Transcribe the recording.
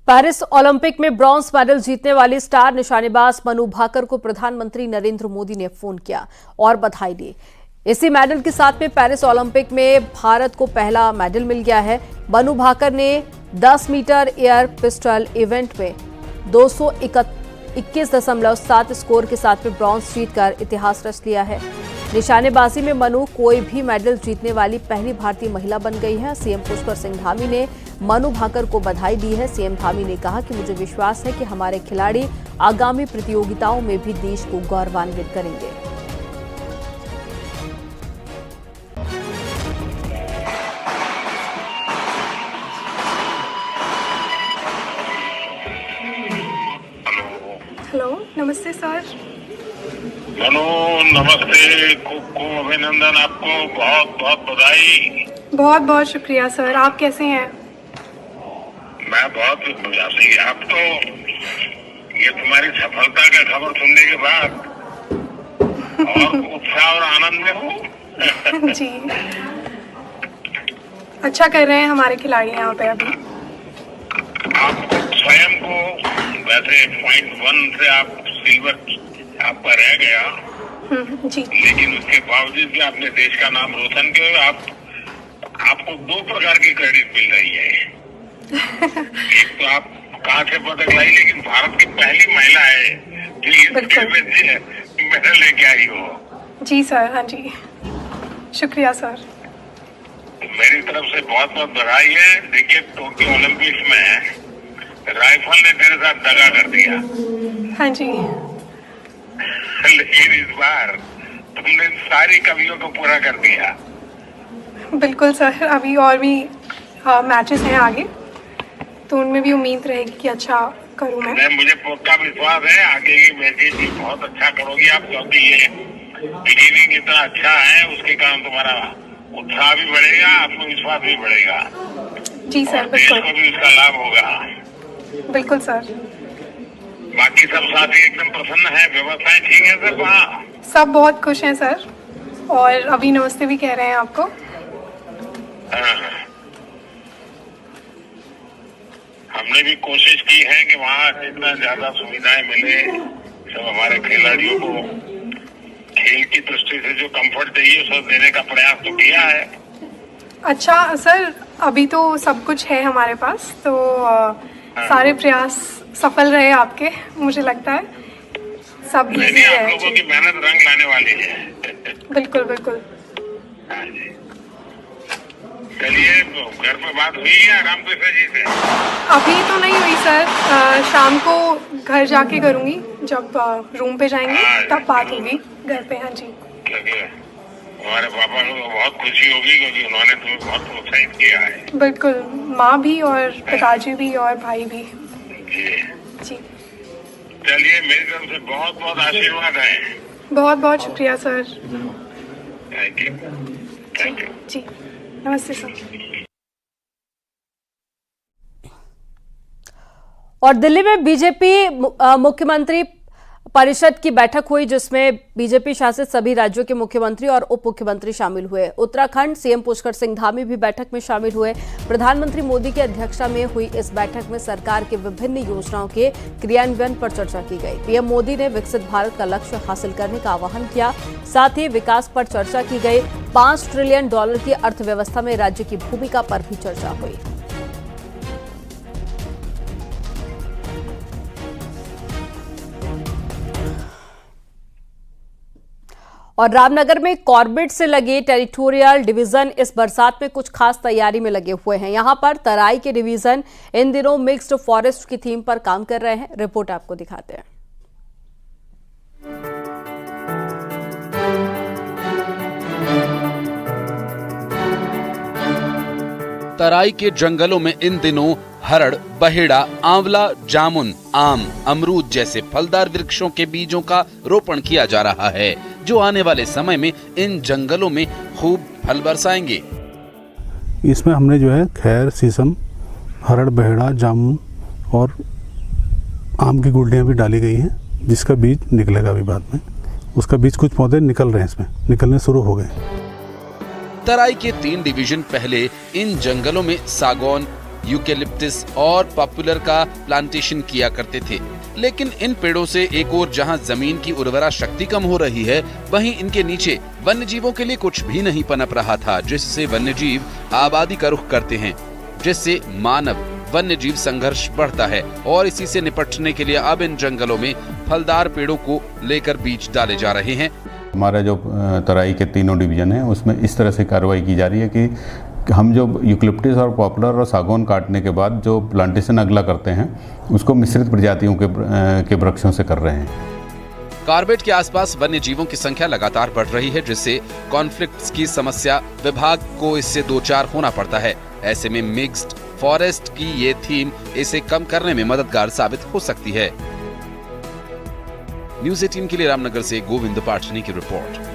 Paris Olympic में bronze medal जीतने वाली स्टार निशानेबाज मनु भाकर को प्रधानमंत्री नरेंद्र मोदी ने फोन किया और बधाई दी। इसी मेडल के साथ में पेरिस ओलंपिक में भारत को पहला मेडल मिल गया है। मनु भाकर ने 10 मीटर एयर पिस्टल इवेंट में 221.7 स्कोर के साथ में ब्रॉन्ज जीतकर इतिहास रच लिया है। निशानेबाजी में मनु कोई भी मेडल जीतने वाली पहली भारतीय महिला बन गई है। सीएम पुष्कर सिंह धामी ने मनु भाकर को बधाई दी है। सीएम धामी ने कहा कि मुझे विश्वास है कि हमारे खिलाड़ी आगामी प्रतियोगिताओं में भी देश को गौरवान्वित करेंगे। हेलो, नमस्ते सर। मनु नमस्ते, खूब अभिनंदन, आपको बहुत बहुत बधाई। बहुत बहुत शुक्रिया सर। आप कैसे हैं? मैं बहुत बढ़िया से। आप तो ये तुम्हारी सफलता का खबर सुनने के बाद और उत्साह और आनंद में हूँ। जी, अच्छा कर रहे हैं हमारे खिलाड़ी यहाँ पे अभी। आप स्वयं को वैसे .1 से आप सिल्वर आपका रह गया, जी, लेकिन उसके बावजूद भी आपने देश का नाम रोशन किया। आपको 2 प्रकार की क्रेडिट मिल रही है। एक तो आप कहाँ से पदक लाई, लेकिन भारत की पहली महिला है जो इस खेल में मेडल लेके आई हो। जी सर। हाँ जी, शुक्रिया सर। मेरी तरफ से बहुत बहुत बधाई है। देखिए, टोक्यो ओलंपिक्स में राइफल ने तेरे साथ दगा कर दिया। हाँ जी, लेकिन इस बार तुमने सारी कमियों को पूरा कर दिया। बिल्कुल सर। अभी और भी मैचेस हैं आगे, तो उनमें भी उम्मीद रहेगी कि अच्छा करूं मैं। मुझे पक्का विश्वास है आगे की मैचेस भी बहुत अच्छा करोगी आप, क्योंकि ये बिगिनिंग इतना अच्छा है, उसके कारण तुम्हारा उत्साह भी बढ़ेगा, आत्मविश्वास भी बढ़ेगा। जी सर, बिल्कुल। देश को भी उसका लाभ होगा। बिल्कुल सर। बाकी सब साथी एकदम प्रसन्न है, व्यवस्थाएं ठीक है सर वहाँ? सब बहुत खुश हैं सर, और अभी नमस्ते भी कह रहे हैं आपको। हमने भी कोशिश की है कि वहाँ जितना ज्यादा सुविधाएं मिले सब हमारे खिलाड़ियों को, खेल की दृष्टि से जो कंफर्ट चाहिए सब देने का प्रयास तो किया है। अच्छा सर, अभी तो सब कुछ है हमारे पास, तो सारे प्रयास सफल रहे आपके, मुझे लगता है सब इजी है। आप लोगों की मेहनत रंग लाने वाली है। बिल्कुल बिल्कुल। हाँ जी, चलिए, घर पे बात हुई है रामकृष्ण जी से? अभी तो नहीं हुई सर, शाम को घर जाके करूंगी, जब रूम पे जाएंगे तब बात होगी घर पे। हाँ जी, हमारे पापा को बहुत खुशी होगी क्योंकि उन्होंने तुम्हें बहुत प्रोत्साहित किया है। बिल्कुल, माँ भी और पिताजी भी और भाई भी। जी, चलिए, मेरी तरफ से बहुत बहुत आशीर्वाद है। बहुत बहुत शुक्रिया sir. Thank you. Thank you जी, नमस्ते सर। और दिल्ली में बीजेपी मुख्यमंत्री परिषद की बैठक हुई, जिसमें बीजेपी शासित सभी राज्यों के मुख्यमंत्री और उप मुख्यमंत्री शामिल हुए। उत्तराखंड सीएम पुष्कर सिंह धामी भी बैठक में शामिल हुए। प्रधानमंत्री मोदी की अध्यक्षता में हुई इस बैठक में सरकार की विभिन्न योजनाओं के क्रियान्वयन पर चर्चा की गई। पीएम मोदी ने विकसित भारत का लक्ष्य हासिल करने का आह्वान किया। साथ ही विकास पर चर्चा की गई। $5 ट्रिलियन की अर्थव्यवस्था में राज्य की भूमिका पर भी चर्चा हुई। और रामनगर में कॉर्बेट से लगे टेरिटोरियल डिवीजन इस बरसात में कुछ खास तैयारी में लगे हुए हैं। यहां पर तराई के डिवीजन इन दिनों मिक्स्ड फॉरेस्ट की थीम पर काम कर रहे हैं। रिपोर्ट आपको दिखाते हैं। तराई के जंगलों में इन दिनों हरड़, बहेड़ा, आंवला, जामुन, आम, अमरूद जैसे फलदार वृक्षों के बीजों का रोपण किया जा रहा है, जो आने वाले समय में इन जंगलों में खूब फल बरसाएंगे। इसमें हमने जो है खैर, शीशम, हरड़, बहेड़ा, जामुन और आम की गुलडियाँ भी डाली गई हैं, जिसका बीज निकलेगा अभी बाद में। उसका बीज कुछ पौधे निकल रहे हैं, इसमें निकलने शुरू हो गए। तराई के 3 डिवीजन पहले इन जंगलों में सागौन, यूकेलिप्टस और पॉपुलर का प्लांटेशन किया करते थे। लेकिन इन पेड़ों से एक ओर जहां जमीन की उर्वरा शक्ति कम हो रही है, वहीं इनके नीचे वन्य जीवों के लिए कुछ भी नहीं पनप रहा था, जिससे वन्य जीव आबादी का रुख करते हैं, जिससे मानव वन्य जीव संघर्ष बढ़ता है। और इसी से निपटने के लिए अब इन जंगलों में फलदार पेड़ों को लेकर बीज डाले जा रहे हैं। हमारा जो तराई के तीनों डिवीजन है उसमें इस तरह से कार्रवाई की जा रही है कि हम जो यूकेलिप्टस और पॉपुलर और सागौन काटने के बाद जो प्लांटेशन अगला करते हैं उसको मिश्रित प्रजातियों के वृक्षों से कर रहे हैं। कार्बेट के आसपास वन्य जीवों की संख्या लगातार बढ़ रही है, जिससे कॉन्फ्लिक्ट्स की समस्या विभाग को इससे दो चार होना पड़ता है। ऐसे में मिक्स्ड फॉरेस्ट की ये थीम इसे कम करने में मददगार साबित हो सकती है। न्यूज़ 18 के लिए रामनगर से गोविंद पाटनी की रिपोर्ट।